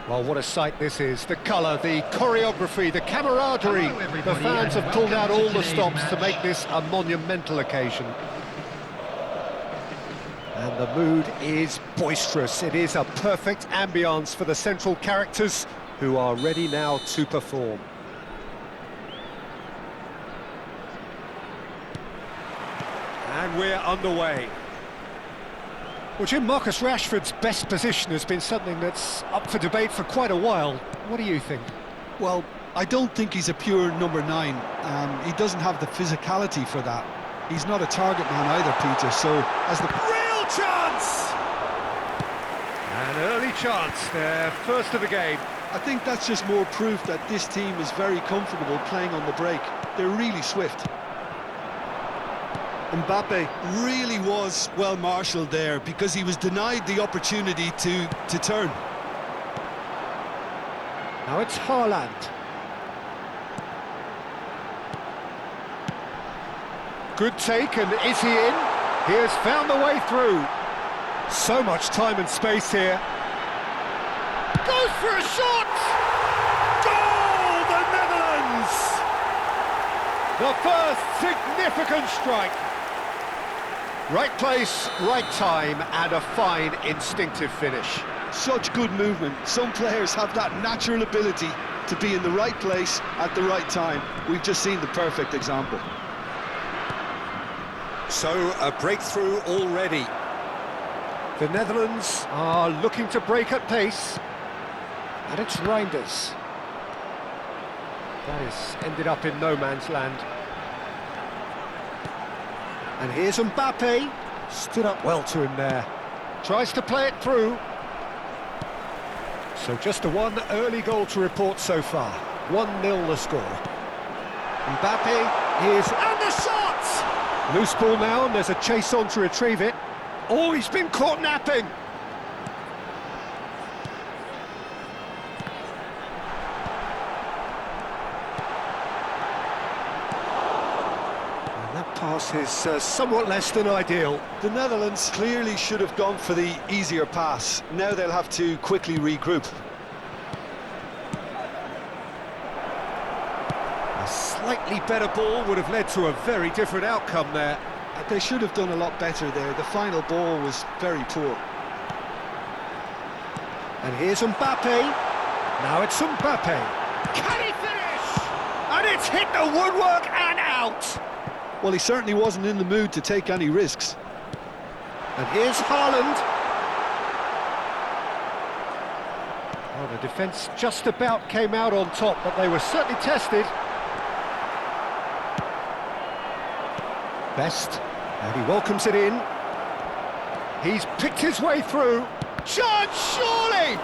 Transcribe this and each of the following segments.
Well, what a sight this is. The colour, the choreography, the camaraderie. The fans have pulled out all the stops to make this a monumental occasion. And the mood is boisterous. It is a perfect ambience for the central characters who are ready now to perform. And we're underway. Well, Jim, Marcus Rashford's best position has been something that's up for debate for quite a while. What do you think? Well, I don't think he's a pure number 9. He doesn't have the physicality for that. He's not a target man either, Peter, so as the... Real chance! An early chance, their first of the game. I think that's just more proof that this team is very comfortable playing on the break. They're really swift. Mbappe really was well marshalled there because he was denied the opportunity to turn. Now it's Haaland. Good take, and is he in? He has found the way through. So much time and space here. Goes for a shot! Goal, the Netherlands! The first significant strike. Right place, right time, and a fine instinctive finish. Such good movement. Some players have that natural ability to be in the right place at the right time. We've just seen the perfect example. So, a breakthrough already. The Netherlands are looking to break at pace. And it's Reinders. That has ended up in no man's land. And here's Mbappe. Stood up well to him there. Tries to play it through. So just the one early goal to report so far. 1-0 the score. Mbappe is... And the shot! Loose ball now, and there's a chase on to retrieve it. Oh, he's been caught napping! And that pass is somewhat less than ideal. The Netherlands clearly should have gone for the easier pass. Now they'll have to quickly regroup. A slightly better ball would have led to a very different outcome there. They should have done a lot better there. The final ball was very poor. And here's Mbappe. Now it's Mbappe. Can he finish? And it's hit the woodwork and out. Well, he certainly wasn't in the mood to take any risks. And here's Haaland. Well, the defence just about came out on top, but they were certainly tested. Best, and he welcomes it in. He's picked his way through. Chance, surely!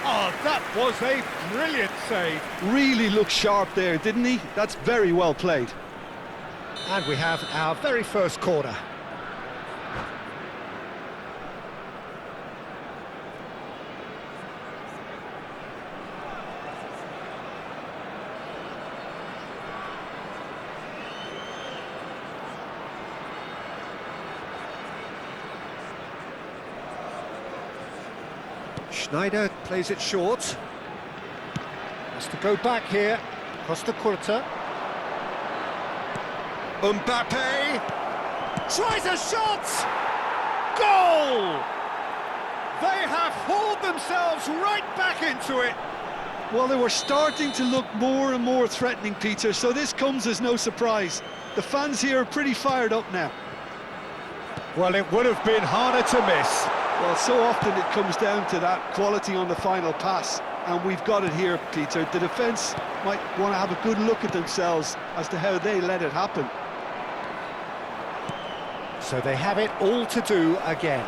Oh, that was a brilliant save. Really looked sharp there, didn't he? That's very well played. And we have our very first corner. Schneider plays it short. Has to go back here. Costa Curta. Mbappe tries a shot! Goal! They have hauled themselves right back into it. Well, they were starting to look more and more threatening, Peter, so this comes as no surprise. The fans here are pretty fired up now. Well, it would have been harder to miss. Well, so often it comes down to that quality on the final pass, and we've got it here, Peter. The defence might want to have a good look at themselves as to how they let it happen. So they have it all to do again.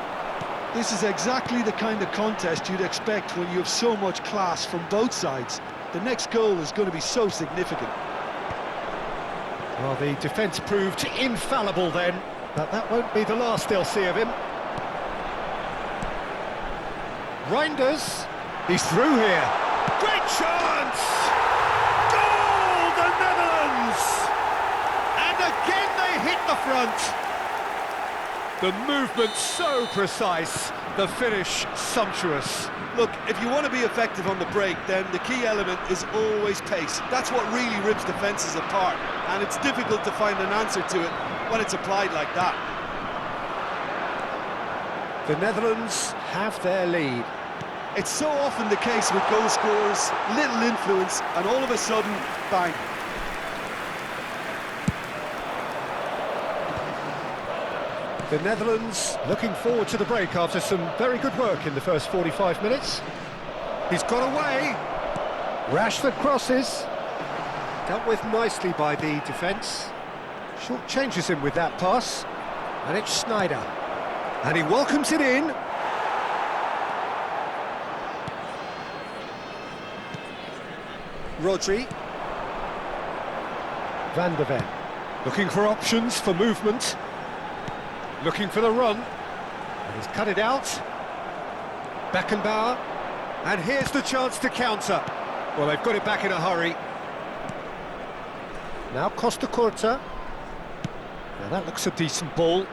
This is exactly the kind of contest you'd expect when you have so much class from both sides. The next goal is going to be so significant. Well, the defence proved infallible then, but that won't be the last they'll see of him. Reinders, he's through here. Great chance! Goal, the Netherlands! And again they hit the front. The movement so precise, the finish sumptuous. Look, if you want to be effective on the break, then the key element is always pace. That's what really rips defences apart, and it's difficult to find an answer to it when it's applied like that. The Netherlands have their lead. It's so often the case with goal scorers, little influence, and all of a sudden, bang. The Netherlands looking forward to the break after some very good work in the first 45 minutes. He's got away. Rashford crosses. Dealt with nicely by the defence. Short changes him with that pass. And it's Schneider. And he welcomes it in. Rodri. Van der Ven. Looking for options for movement. Looking for the run, and he's cut it out. Beckenbauer, and here's the chance to counter. Well, they've got it back in a hurry. Now Costa Curta. Now that looks a decent ball.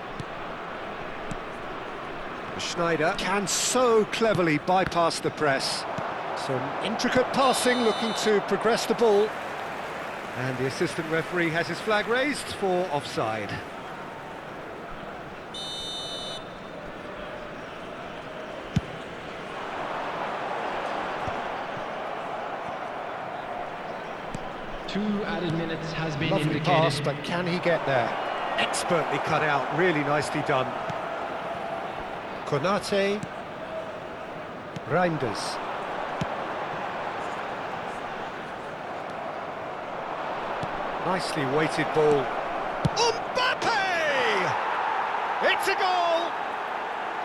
Schneider can so cleverly bypass the press. Some intricate passing, looking to progress the ball. And the assistant referee has his flag raised for offside. Two added minutes has been Lovely indicated. pass, but can he get there? Expertly cut out, really nicely done. Konate. Reinders. Nicely weighted ball. Mbappe! It's a goal!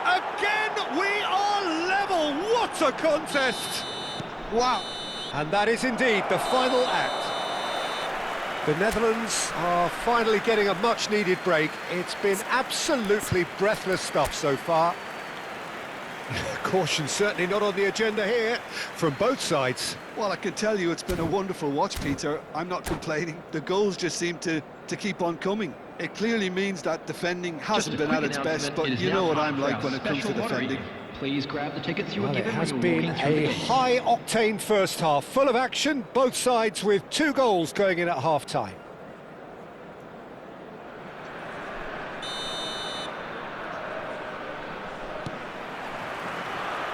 Again, we are level! What a contest! Wow! And that is indeed the final act. The Netherlands are finally getting a much-needed break. It's been absolutely breathless stuff so far. Caution certainly not on the agenda here from both sides. Well, I can tell you it's been a wonderful watch, Peter. I'm not complaining. The goals just seem to keep on coming. It clearly means that defending hasn't been at its best, but you know what I'm like when it comes to defending. Please grab the tickets you were Well, it given has when you were been walking through the a gate. high-octane first half, full of action, both sides with 2 goals going in at half-time.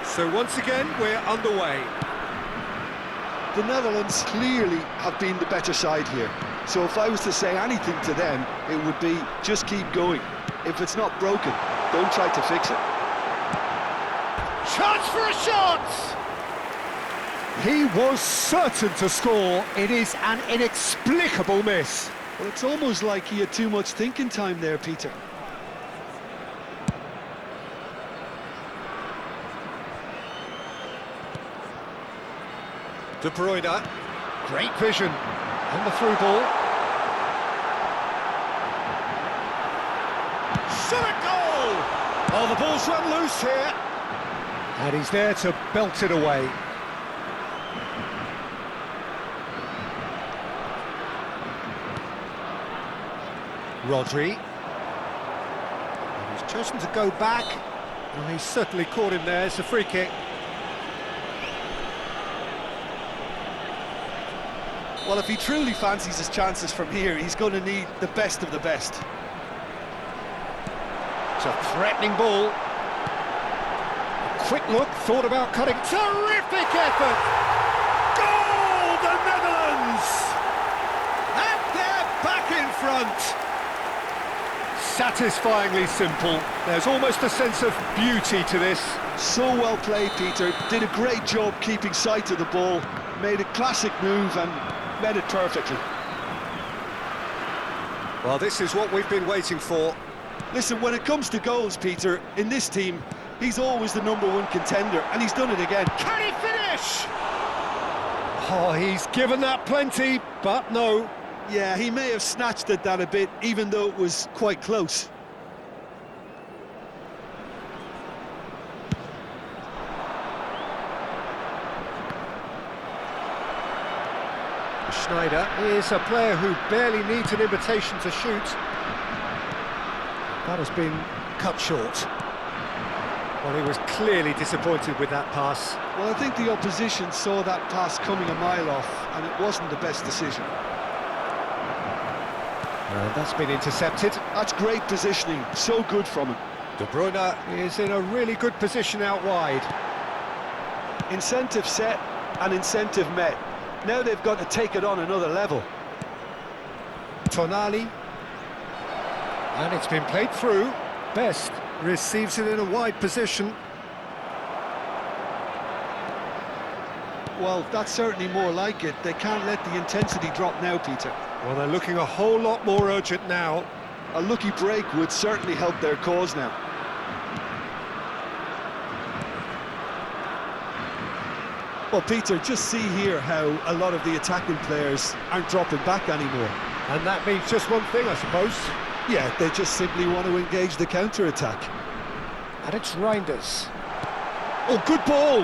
So once again, we're underway. The Netherlands clearly have been the better side here. So if I was to say anything to them, it would be just keep going. If it's not broken, don't try to fix it. Chance for a shot! He was certain to score. It is an inexplicable miss. Well, it's almost like he had too much thinking time there, Peter. De Bruyne, great vision, and the through ball. Shot a goal! Oh, the ball's run loose here. And he's there to belt it away. Rodri. And he's chosen to go back. Well, he's certainly caught him there. It's a free kick. Well, if he truly fancies his chances from here, he's going to need the best of the best. It's a threatening ball. Quick look, thought about cutting. Terrific effort! Goal, the Netherlands! And they're back in front. Satisfyingly simple. There's almost a sense of beauty to this. So well played, Peter. Did a great job keeping sight of the ball. Made a classic move and met it perfectly. Well, this is what we've been waiting for. Listen, when it comes to goals, Peter, in this team, he's always the #1 contender, and he's done it again. Can he finish? Oh, he's given that plenty, but no. Yeah, he may have snatched at that a bit, even though it was quite close. Schneider is a player who barely needs an invitation to shoot. That has been cut short. Well, he was clearly disappointed with that pass. Well, I think the opposition saw that pass coming a mile off, and it wasn't the best decision. That's been intercepted. That's great positioning, so good from him. De Bruyne is in a really good position out wide. Incentive set and incentive met. Now they've got to take it on another level. Tonali. And it's been played through. Best receives it in a wide position. Well, that's certainly more like it. They can't let the intensity drop now, Peter. Well, they're looking a whole lot more urgent now. A lucky break would certainly help their cause now. Well, Peter, just see here how a lot of the attacking players aren't dropping back anymore. And that means just one thing, I suppose. Yeah, they just simply want to engage the counter-attack. And it's Reinders. Oh, good ball!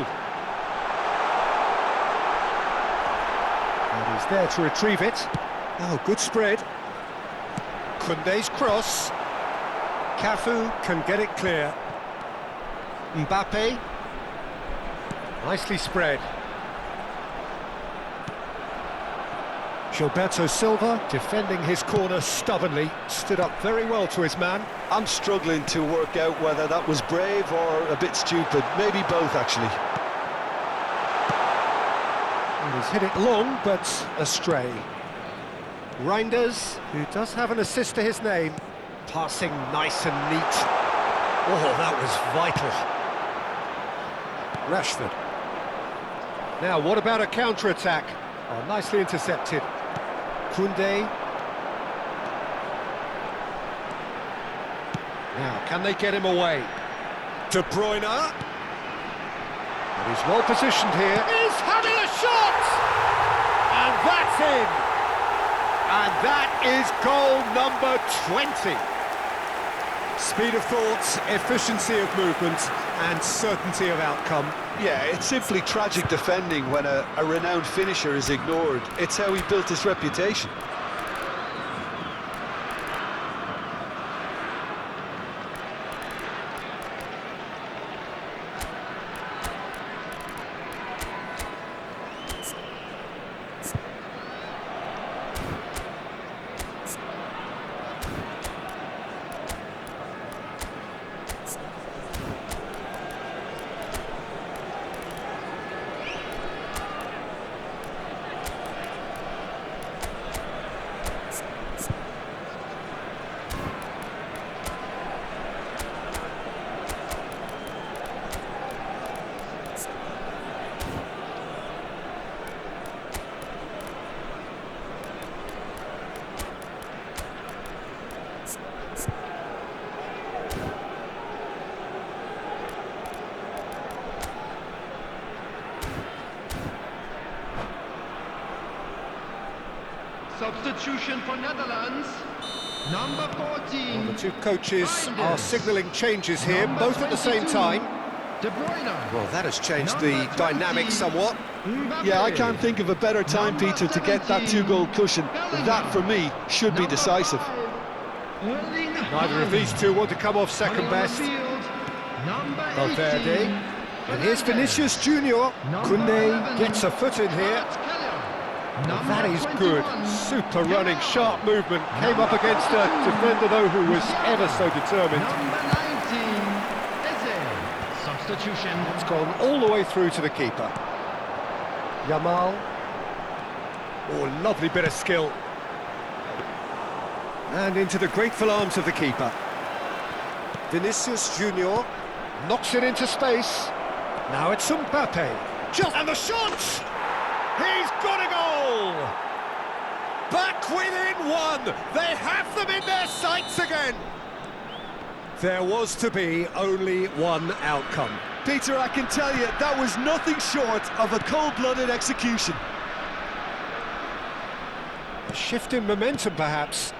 And he's there to retrieve it. Oh, good spread. Koundé's cross. Cafu can get it clear. Mbappe. Nicely spread. Gilberto Silva, defending his corner stubbornly, stood up very well to his man. I'm struggling to work out whether that was brave or a bit stupid. Maybe both, actually. And he's hit it long, but astray. Reinders, who does have an assist to his name, passing nice and neat. Oh, that was vital. Rashford. Now, what about a counter-attack? Oh, nicely intercepted. Koundé. Now, can they get him away? De Bruyne. And he's well positioned here. He's having a shot! And that's in! And that is goal number 20. Speed of thought, efficiency of movement, and certainty of outcome. Yeah, it's simply tragic defending when a renowned finisher is ignored. It's how he built his reputation. Substitution for Netherlands. Number 14. Well, the two coaches Reinders. are signalling changes here, Number both at the same 22. time. De Bruyne. Well, that has changed Number the 20. dynamic somewhat. Mbappe. Yeah, I can't think of a better time, Number Peter, to get that 17. two-goal cushion. That, for me, should be Number decisive. 5. Erling Neither of Haaland. these two want to come off second Running on the best. field. Number Valverde. 18. And here's Vinicius Junior. Number Koundé 11. gets a foot in here. Well, that is good. Super running, sharp movement. Came up against a defender, though, who was ever so determined. Number 19. Eze. Substitution. It's gone all the way through to the keeper. Yamal. Oh, lovely bit of skill. And into the grateful arms of the keeper. Vinicius Junior knocks it into space. Now it's Mbappe. And the shot! He's got a goal! Back within one! They have them in their sights again! There was to be only one outcome. Peter, I can tell you, that was nothing short of a cold-blooded execution. A shift in momentum, perhaps.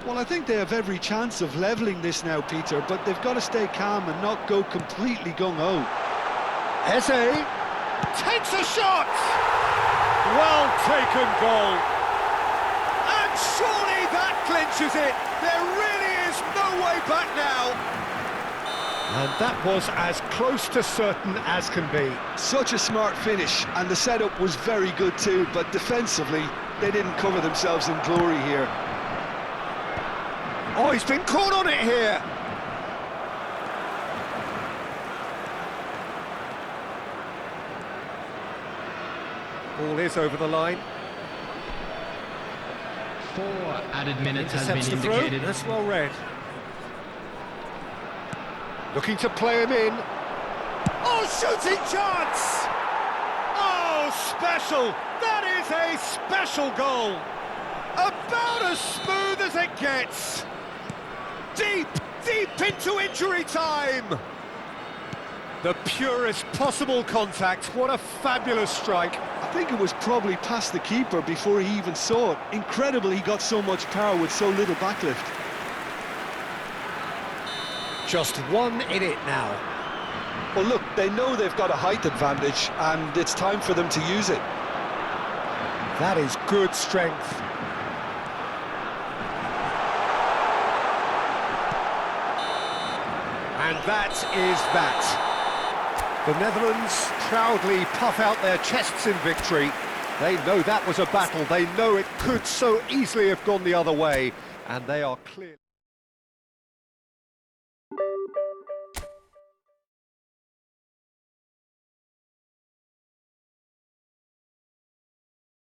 Well, I think they have every chance of levelling this now, Peter, but they've got to stay calm and not go completely gung-ho. Eze takes a shot! Well taken goal. And surely that clinches it. There really is no way back now. And that was as close to certain as can be. Such a smart finish, and the setup was very good too, but defensively, they didn't cover themselves in glory here. Oh, he's been caught on it here. Ball is over the line. 4 added minutes has been Intercepts the throw. indicated. That's well read. Looking to play him in. Oh, shooting chance! Oh, special! That is a special goal! About as smooth as it gets! Deep, deep into injury time! The purest possible contact. What a fabulous strike. I think it was probably past the keeper before he even saw it. Incredible he got so much power with so little backlift. Just 1 in it now. Well, look, they know they've got a height advantage, and it's time for them to use it. That is good strength. And that is that. The Netherlands proudly puff out their chests in victory. They know that was a battle. They know it could so easily have gone the other way. And they are clear.